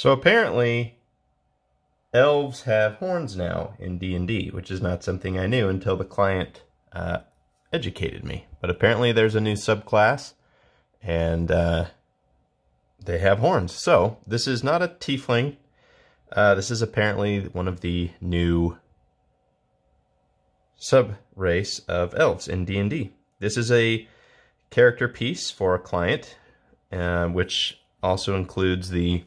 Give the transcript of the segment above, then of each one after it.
So apparently, elves have horns now in D&D, which is not something I knew until the client educated me. But apparently there's a new subclass, and they have horns. So this is not a tiefling. This is apparently one of the new sub-race of elves in D&D. This is a character piece for a client, which also includes the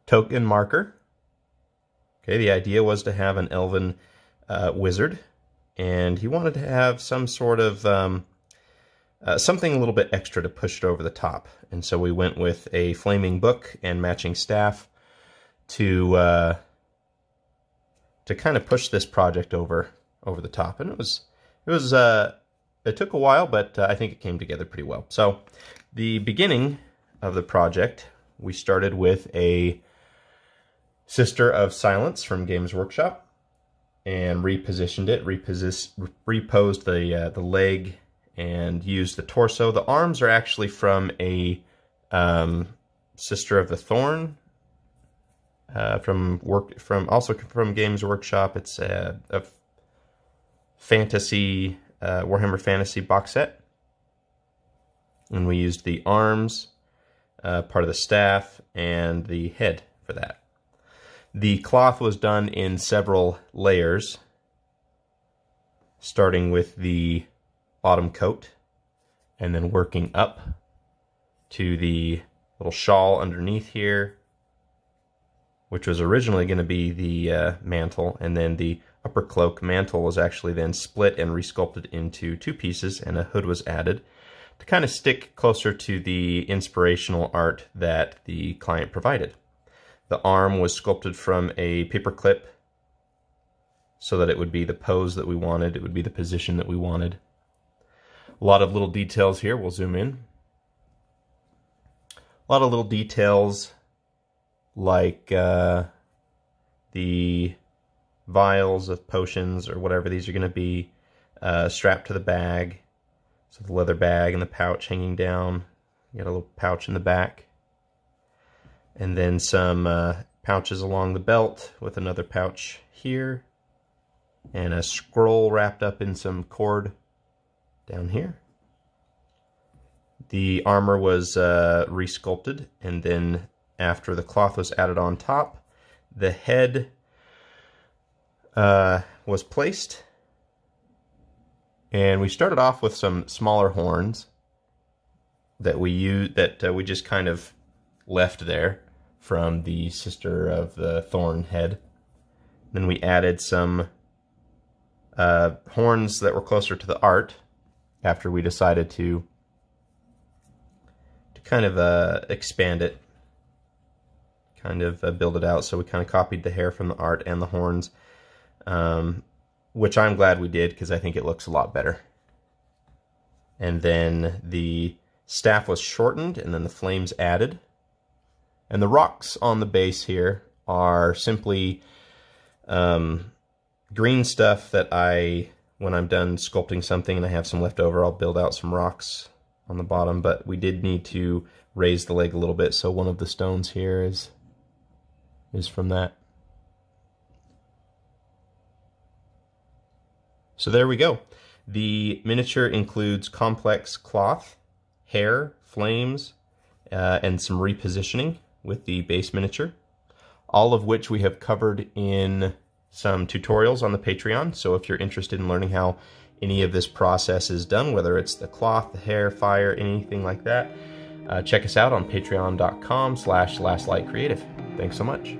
token marker. Okay, the idea was to have an elven wizard, and he wanted to have some sort of something a little bit extra to push it over the top. And so we went with a flaming book and matching staff to kind of push this project over the top. And it took a while, but I think it came together pretty well. So the beginning of the project, we started with a Sister of Silence from Games Workshop and repositioned it, reposed the leg and used the torso. The arms are actually from a Sister of the Thorn also from Games Workshop. It's a fantasy Warhammer Fantasy box set, and we used the arms, part of the staff, and the head for that. The cloth was done in several layers, starting with the bottom coat, and then working up to the little shawl underneath here, which was originally going to be the mantle, and then the upper cloak mantle was actually then split and resculpted into two pieces, and a hood was added to kind of stick closer to the inspirational art that the client provided. The arm was sculpted from a paper clip so that it would be the pose that we wanted, it would be the position that we wanted. A lot of little details here, we'll zoom in. A lot of little details like the vials of potions or whatever these are going to be strapped to the bag. So the leather bag and the pouch hanging down. You got a little pouch in the back. And then some pouches along the belt with another pouch here. And a scroll wrapped up in some cord down here. The armor was resculpted, and then after the cloth was added on top, the head was placed. And we started off with some smaller horns that we just kind of left there from the Sister of the Thorn head. Then we added some horns that were closer to the art after we decided to kind of expand it, kind of build it out. So we kind of copied the hair from the art and the horns, which I'm glad we did because I think it looks a lot better. And then the staff was shortened, and then the flames added. And the rocks on the base here are simply green stuff that when I'm done sculpting something and I have some left over, I'll build out some rocks on the bottom. But we did need to raise the leg a little bit, so one of the stones here is from that. So there we go. The miniature includes complex cloth, hair, flames, and some repositioning with the base miniature, all of which we have covered in some tutorials on the Patreon. So if you're interested in learning how any of this process is done, whether it's the cloth, the hair, fire, anything like that, check us out on patreon.com/lastlightcreative. Thanks so much.